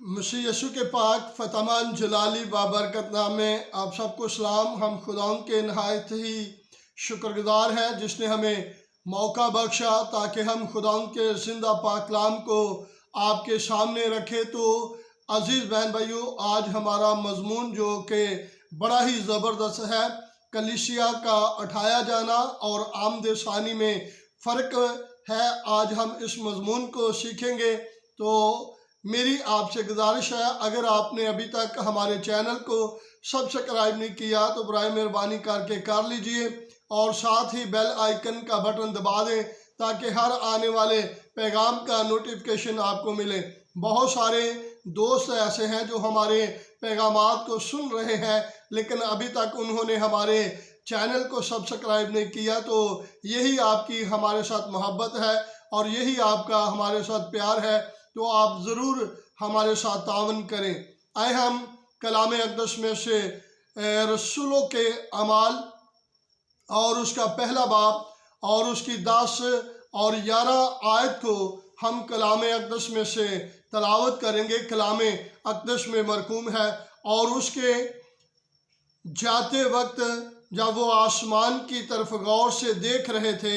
मसीह यीशु के पाक फतमान जलाली बाबरकत नाम में आप सबको सलाम। हम खुदावंद के नहायत ही शुक्रगुजार हैं जिसने हमें मौका बख्शा ताकि हम खुदावंद के ज़िंदा पाक कलाम को आपके सामने रखें। तो अज़ीज़ बहन भाइयों, आज हमारा मजमून जो कि बड़ा ही ज़बरदस्त है, कलीसिया का उठाया जाना और आमद सानी में फ़र्क है। आज हम इस मजमून को सीखेंगे। तो मेरी आपसे गुजारिश है, अगर आपने अभी तक हमारे चैनल को सब्सक्राइब नहीं किया तो बराए मेहरबानी करके कर लीजिए और साथ ही बेल आइकन का बटन दबा दें ताकि हर आने वाले पैगाम का नोटिफिकेशन आपको मिले। बहुत सारे दोस्त ऐसे हैं जो हमारे पैगामात को सुन रहे हैं लेकिन अभी तक उन्होंने हमारे चैनल को सब्सक्राइब नहीं किया। तो यही आपकी हमारे साथ मोहब्बत है और यही आपका हमारे साथ प्यार है। तो आप ज़रूर हमारे साथ तावन करें। आए हम कलाम अक़दस में से रसूलों के अमाल और उसका पहला बाब और उसकी 10 और 11 आयत को हम कलाम अक़दस में से तलावत करेंगे। कलाम अक़दस में मरकूम है और उसके जाते वक्त जब वो आसमान की तरफ गौर से देख रहे थे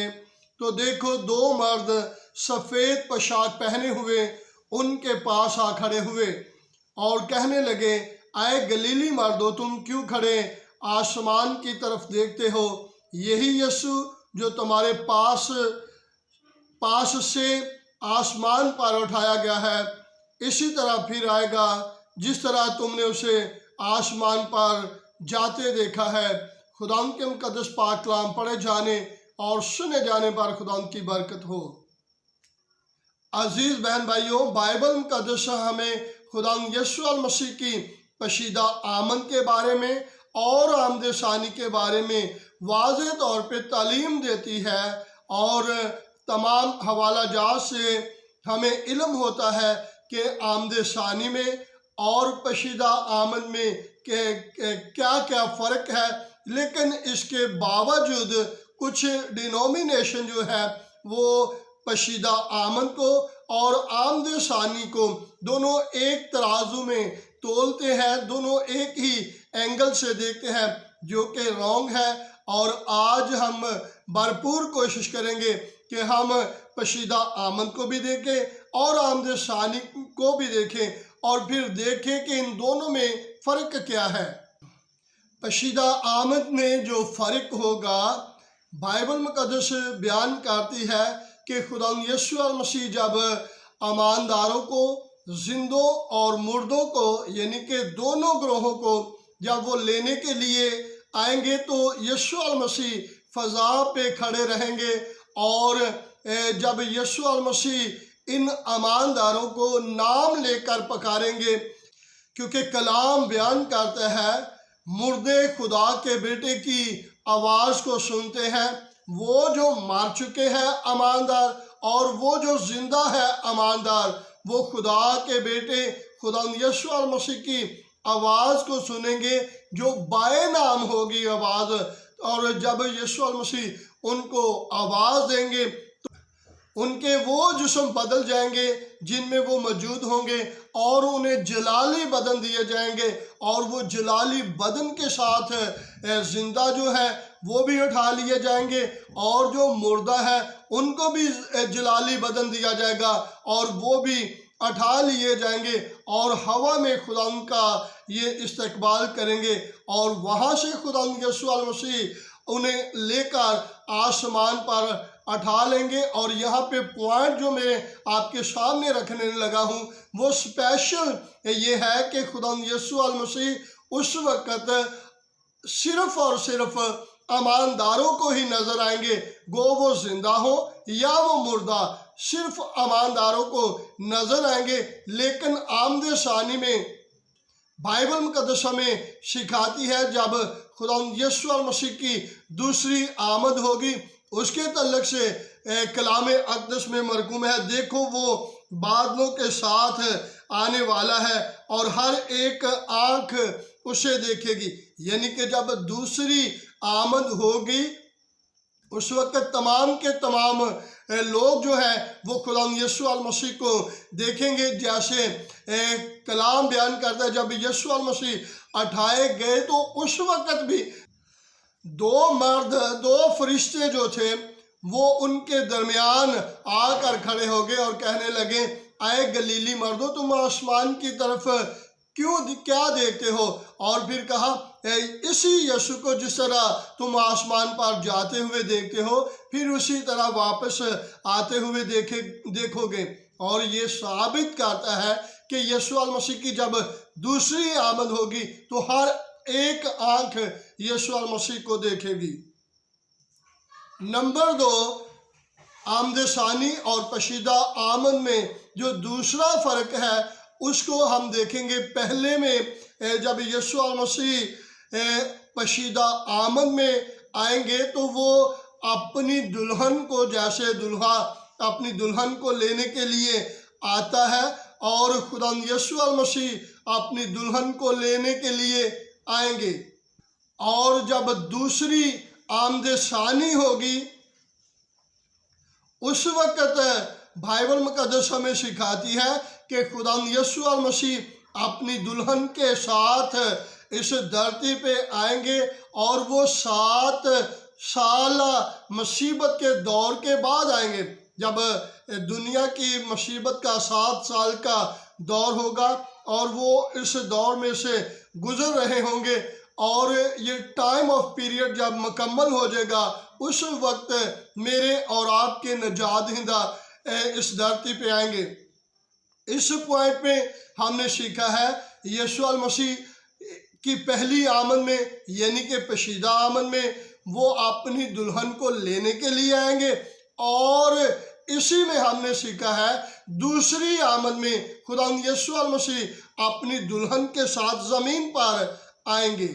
तो देखो 2 मर्द सफ़ेद पोशाक पहने हुए उनके पास आ खड़े हुए और कहने लगे, आए गलीली मर्दो, तुम क्यों खड़े आसमान की तरफ देखते हो? यही यीशु जो तुम्हारे पास से आसमान पर उठाया गया है, इसी तरह फिर आएगा जिस तरह तुमने उसे आसमान पर जाते देखा है। खुदावंद के मुक़द्दस पाक कलाम पढ़े जाने और सुने जाने पर खुदावंद की बरकत हो। अजीज़ बहन भाइयों, बाइबल मुक़द्दस हमें खुदावंद यीशु मसीह की पशीदा आमद के बारे में और आमद सानी के बारे में वाज़ेह तौर पे तालीम देती है और तमाम हवाला जात से हमें इल्म होता है कि आमद सानी में और पशीदा आमद में क्या क्या फ़र्क है। लेकिन इसके बावजूद कुछ डिनोमिनेशन जो है वो पशीदा आमद को और आमद सानी को दोनों एक तराजू में तोलते हैं, दोनों एक ही एंगल से देखते हैं, जो कि रॉन्ग है। और आज हम भरपूर कोशिश करेंगे कि हम पशीदा आमद को भी देखें और आमद सानी को भी देखें और फिर देखें कि इन दोनों में फ़र्क क्या है। पशीदा आमद में जो फ़र्क होगा, बाइबल मुक़द्दस बयान करती है कि खुदावंद यीशु मसीह जब ईमानदारों को, जिंदों और मुर्दों को, यानी कि दोनों ग्रोहों को जब वो लेने के लिए आएंगे तो यीशु मसीह फ़ज़ा पे खड़े रहेंगे और जब यीशु मसीह इन ईमानदारों को नाम लेकर पुकारेंगे, क्योंकि कलाम बयान करता है मुर्दे खुदा के बेटे की आवाज़ को सुनते हैं, वो जो मर चुके हैं ईमानदार और वो जो जिंदा है ईमानदार, वो खुदा के बेटे खुदावंद यीशु मसीह की आवाज़ को सुनेंगे जो बाए नाम होगी आवाज़। और जब यीशु मसीह उनको आवाज़ देंगे तो उनके वो जिस्म बदल जाएंगे जिनमें वो मौजूद होंगे और उन्हें जलाली बदन दिए जाएंगे और वो जलाली बदन के साथ जिंदा जो है वो भी उठा लिए जाएंगे और जो मुर्दा है उनको भी जलाली बदन दिया जाएगा और वो भी उठा लिए जाएंगे और हवा में खुदावंद का ये इस्तकबाल करेंगे और वहाँ से खुदावंद यीशु मसीह उन्हें लेकर आसमान पर उठा लेंगे। और यहाँ पे पॉइंट जो मैं आपके सामने रखने लगा हूँ वो स्पेशल ये है कि खुदावंद यीशु मसीह उस वक़्त सिर्फ़ और सिर्फ ईमानदारों को ही नज़र आएंगे, गो वो जिंदा हो या वो मुर्दा, सिर्फ ईमानदारों को नज़र आएंगे। लेकिन आमद सानी में बाइबल मुक़द्दस हमें सिखाती है जब खुदावंद यीशु मसीह की दूसरी आमद होगी, उसके तल्लक से कलाम अक़दस में मरकूम है, देखो वो बादलों के साथ आने वाला है और हर एक आँख उसे देखेगी। यानी कि जब दूसरी आमद होगी उस वक्त तमाम के तमाम लोग जो है वो खुदा यीशु अल मसीह को देखेंगे। जैसे कलाम बयान करता है, जब यीशु अल मसीह उठाए गए तो उस वक़्त भी दो मर्द, दो फरिश्ते जो थे वो उनके दरमियान आकर खड़े हो गए और कहने लगे, आए गलीली मर्दों, तुम आसमान की तरफ क्या देखते हो? और फिर कहा, इसी यीशु को जिस तरह तुम आसमान पर जाते हुए देखते हो, फिर उसी तरह वापस आते हुए देखोगे। और ये साबित करता है कि यीशु अल मसीह की जब दूसरी आमद होगी तो हर एक आंख यीशु अल मसीह को देखेगी। नंबर 2, आमद सानी और पशीदा आमद में जो दूसरा फ़र्क है उसको हम देखेंगे। पहले में जब यीशु अल मसीह पशीदा आमद में आएंगे तो वो अपनी दुल्हन को, जैसे दूल्हा अपनी दुल्हन को लेने के लिए आता है, और खुदा यीशु अल मसीह अपनी दुल्हन को लेने के लिए आएंगे। और जब दूसरी आमद सानी होगी उस वक़्त बाइबल मुक़द्दस हमें सिखाती है कि खुदा यीशु अल मसीह अपनी दुल्हन के साथ इस धरती पे आएंगे और वो 7 साल मुसीबत के दौर के बाद आएंगे। जब दुनिया की मुसीबत का 7 साल का दौर होगा और वो इस दौर में से गुजर रहे होंगे, और ये टाइम ऑफ पीरियड जब मुकम्मल हो जाएगा उस वक्त मेरे और आपके नजात दहिंदा इस धरती पे आएंगे। इस पॉइंट पे हमने सीखा है यीशु अल मसीह की पहली आमद में, यानी कि पशीदा आमद में, वो अपनी दुल्हन को लेने के लिए आएंगे। और इसी में हमने सीखा है दूसरी आमद में खुदा यीशु अल मसीह अपनी दुल्हन के साथ ज़मीन पर आएंगे।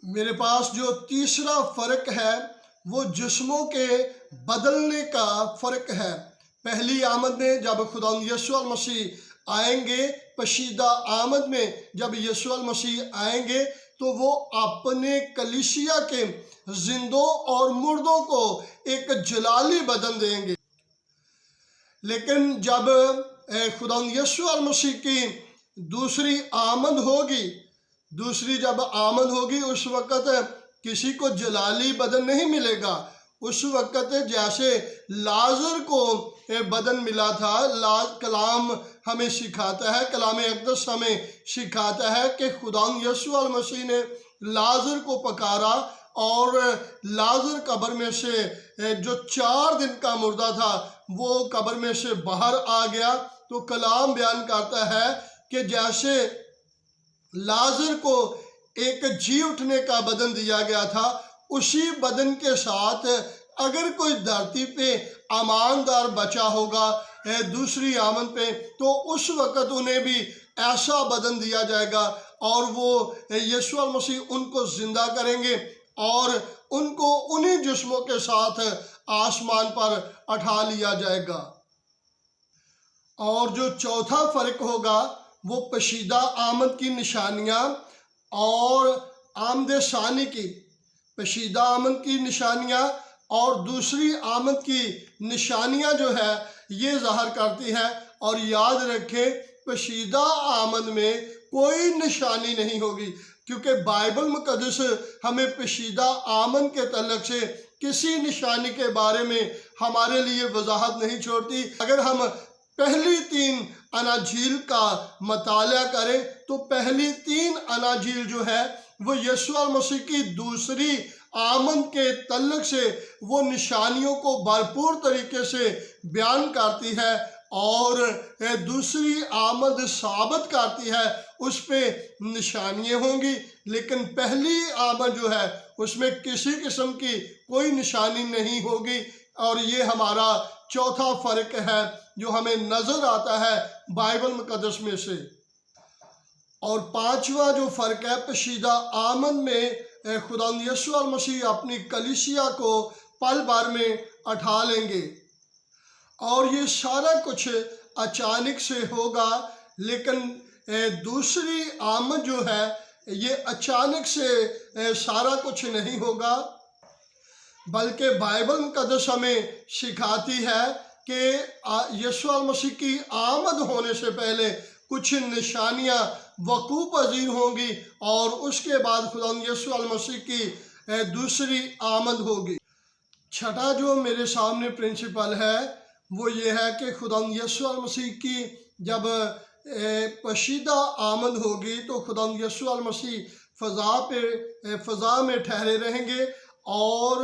मेरे पास जो तीसरा फ़र्क है वो जिस्मों के बदलने का फ़र्क है। पहली आमद में जब खुदा यीशु अल मसीह आएंगे, पशीदा आमद में जब यीशु अल मसीह आएंगे तो वो अपने कलीसिया के जिंदों और मुर्दों को एक जलाली बदन देंगे। लेकिन जब खुदा यीशु अल मसीह की दूसरी आमद होगी, जब आमद होगी उस वक़्त किसी को जलाली बदन नहीं मिलेगा। उस वक़्त जैसे लाजर को बदन मिला था, कलाम हमें सिखाता है, कलाम अक़दस हमें सिखाता है कि खुदा यीशु अल मसीह ने लाजर को पकारा और लाजर कब्र में से जो 4 दिन का मुर्दा था वो कब्र में से बाहर आ गया। तो कलाम बयान करता है कि जैसे लाजर को एक जी उठने का बदन दिया गया था, उसी बदन के साथ अगर कोई धरती पे ईमानदार बचा होगा दूसरी आमद पे, तो उस वक़्त उन्हें भी ऐसा बदन दिया जाएगा और वो यीशु अल मसीह उनको ज़िंदा करेंगे और उनको उन्हीं जिस्मों के साथ आसमान पर उठा लिया जाएगा। और जो चौथा फ़र्क होगा वो पशीदा आमद की निशानियाँ और आमद सानी की, पशीदा आमद की निशानियाँ और दूसरी आमद की निशानियाँ जो है ये ज़ाहिर करती है। और याद रखें, पशीदा आमद में कोई निशानी नहीं होगी, क्योंकि बाइबल मुक़द्दस हमें पशीदा आमद के तल्लुक़ से किसी निशानी के बारे में हमारे लिए वजाहत नहीं छोड़ती। अगर हम पहली 3 अनाजील का मताला करें तो पहली 3 अनाजील जो है वो यीशु अल मसीह की दूसरी आमद के तल्लुक़ से वो निशानियों को भरपूर तरीके से बयान करती है और दूसरी आमद साबित करती है उस पर निशानियाँ होंगी। लेकिन पहली आमद जो है उसमें किसी किस्म की कोई निशानी नहीं होगी। और ये हमारा चौथा फ़र्क है जो हमें नज़र आता है बाइबल मुक़द्दस में से। और पांचवा जो फ़र्क है, पशीदा आमद में खुदा यीशु अल मसीह अपनी कलीसिया को पल भर में उठा लेंगे और ये सारा कुछ अचानक से होगा। लेकिन दूसरी आमद जो है ये अचानक से सारा कुछ नहीं होगा। बल्कि बाइबल मुकद्दस हमें सिखाती है कि यीशु मसीह की आमद होने से पहले कुछ निशानियां वकूअ पजीर होंगी और उसके बाद खुदा यीशु मसीह की दूसरी आमद होगी। छठा जो मेरे सामने प्रिंसिपल है वो ये है कि खुदा यीशु मसीह की जब पशीदा आमद होगी तो खुदा यीशु मसीह फ़ज़ा में ठहरे रहेंगे और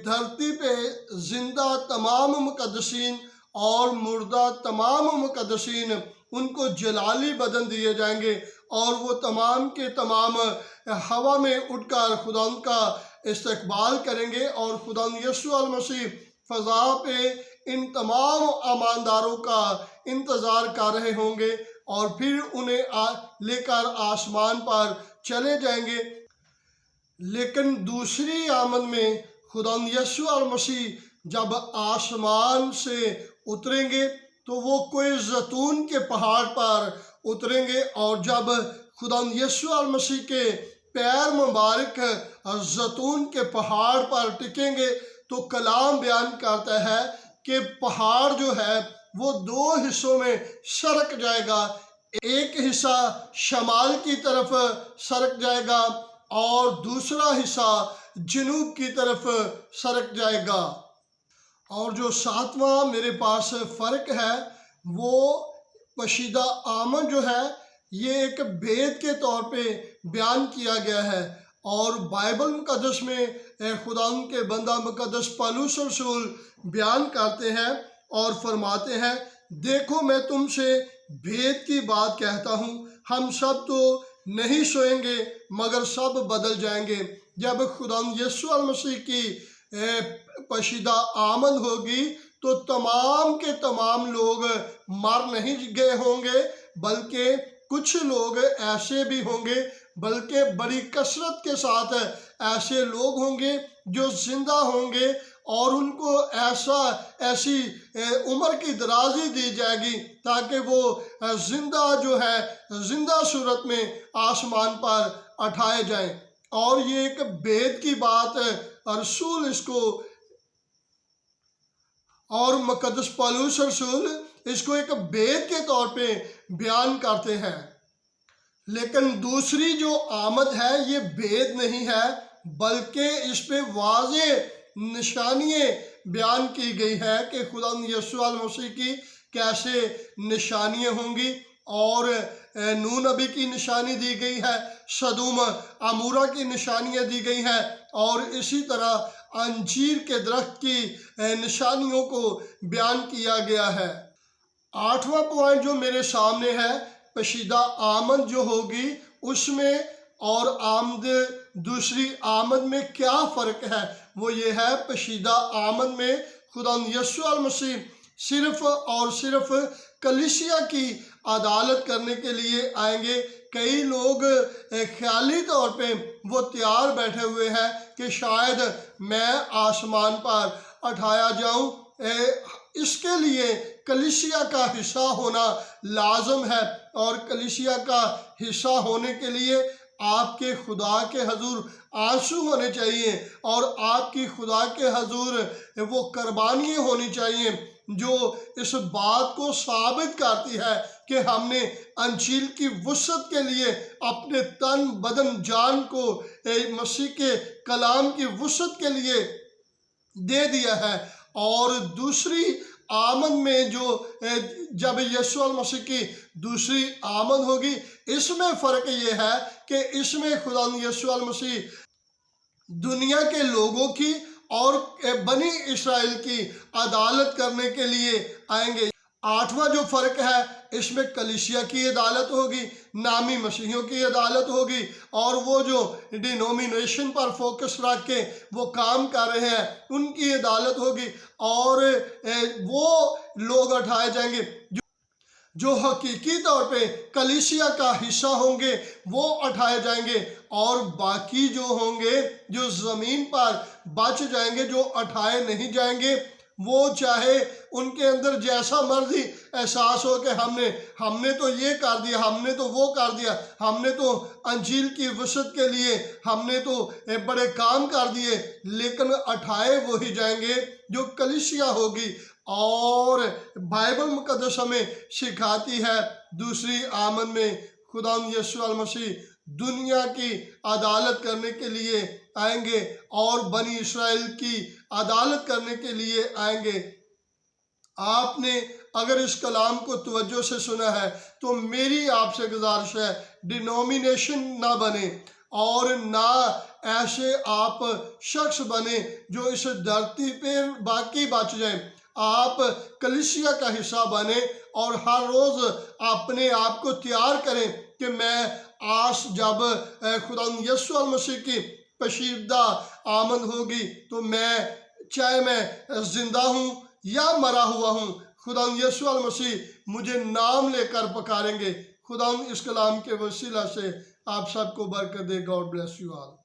धरती पे जिंदा तमाम मुकद्दसीन और मुर्दा तमाम मुकद्दसीन उनको जलाली बदन दिए जाएंगे और वो तमाम के तमाम हवा में उठकर खुदा का इस्तकबाल करेंगे और खुदा यीशु मसीह फ़ज़ा पे इन तमाम ईमानदारों का इंतज़ार कर रहे होंगे और फिर उन्हें लेकर आसमान पर चले जाएंगे। लेकिन दूसरी आमद में खुदा यीशु मसीह जब आसमान से उतरेंगे तो वो कोई ज़ैतून के पहाड़ पर उतरेंगे और जब खुदा यीशु मसीह के पैर मुबारक ज़ैतून के पहाड़ पर टिकेंगे तो कलाम बयान करता है कि पहाड़ जो है वो दो हिस्सों में सरक जाएगा। एक हिस्सा शमाल की तरफ सरक जाएगा और दूसरा हिस्सा जनूब की तरफ सरक जाएगा। और जो सातवां मेरे पास फ़र्क है वो पशीदा आमद जो है ये एक भेद के तौर पे बयान किया गया है और बाइबल मुकद्दस में खुदा के बंदा मुकद्दस पौलुस रसूल बयान करते हैं और फरमाते हैं, देखो मैं तुमसे भेद की बात कहता हूँ, हम सब तो नहीं सोएंगे मगर सब बदल जाएंगे। जब खुदा यीशु मसीह की पशीदा आमद होगी तो तमाम के तमाम लोग मर नहीं गए होंगे बल्कि कुछ लोग ऐसे भी होंगे, बल्कि बड़ी कसरत के साथ ऐसे लोग होंगे जो जिंदा होंगे और उनको ऐसी उम्र की दराजी दी जाएगी ताकि वो जिंदा सूरत में आसमान पर उठाए जाएं। और ये एक भेद की बात रसूल इसको और मुकद्दस पौलुस रसूल इसको एक भेद के तौर पे बयान करते हैं। लेकिन दूसरी जो आमद है ये भेद नहीं है बल्कि इस पे वाज़े निशानियाँ बयान की गई है कि खुदा यीशु मसीह की कैसे निशानियाँ होंगी। और नूह नबी की निशानी दी गई है, सदूम अमूरा की निशानियाँ दी गई हैं और इसी तरह अंजीर के दरख्त की निशानियों को बयान किया गया है। आठवां पॉइंट जो मेरे सामने है, पशीदा आमद जो होगी उसमें और आमद दूसरी आमद में क्या फ़र्क है, वो ये है पशीदा आमद में खुदा यीशु मसीह सिर्फ़ और सिर्फ कलीसिया की अदालत करने के लिए आएंगे। कई लोग ख्याली तौर पे वो तैयार बैठे हुए हैं कि शायद मैं आसमान पर उठाया जाऊं, इसके लिए कलीसिया का हिस्सा होना लाजम है और कलीसिया का हिस्सा होने के लिए आपके खुदा के हजूर आंसू होने चाहिए और आपकी खुदा के हजूर वो कुर्बानियाँ होनी चाहिए जो इस बात को साबित करती है कि हमने अंजील की वुसअत के लिए अपने तन बदन जान को मसीह के कलाम की वुसअत के लिए दे दिया है। और दूसरी आमद में जो जब यीशु मसीह की दूसरी आमद होगी इसमें फ़र्क ये है कि इसमें खुदा यीशु मसीह दुनिया के लोगों की और बनी इस्राएल की अदालत करने के लिए आएंगे। आठवां जो फ़र्क है इसमें कलीसिया की अदालत होगी, नामी मसीहियों की अदालत होगी और वो जो डिनोमिनेशन पर फोकस रख के वो काम कर रहे हैं उनकी अदालत होगी और वो लोग उठाए जाएंगे जो हकीकी तौर पे कलीसिया का हिस्सा होंगे वो उठाए जाएंगे और बाकी जो होंगे जो ज़मीन पर बच जाएंगे जो उठाए नहीं जाएंगे وہ چاہے ان کے اندر جیسا مرضی احساس ہو کہ ہم نے تو یہ کر دیا، ہم نے تو وہ کر دیا، ہم نے تو انجیل کی وسعت کے لیے ہم نے تو بڑے کام کر دیے، لیکن اٹھائے وہی جائیں گے جو کلیسیا ہوگی۔ اور بائبل مقدس ہمیں سکھاتی ہے دوسری آمد میں خداوند یسوع المسیح دنیا کی عدالت کرنے کے لیے آئیں گے اور بنی اسرائیل کی عدالت کرنے کے لیے آئیں گے۔ آپ نے اگر اس کلام کو توجہ سے سنا ہے تو میری آپ سے گزارش ہے، ڈینومینیشن نہ بنے اور نہ ایسے آپ شخص بنے جو اس دھرتی پہ باقی بچ جائیں۔ آپ کلیسیا کا حصہ بنیں اور ہر روز اپنے آپ کو تیار کریں کہ میں جب خداوند یسوع المسیح کی پشیدہ آمد ہوگی تو چاہے میں زندہ ہوں یا مرا ہوا ہوں، خداوند یسوع المسیح مجھے نام لے کر پکاریں گے۔ خداوند اس کلام کے وسیلہ سے آپ سب کو برکت دے۔ God bless you all.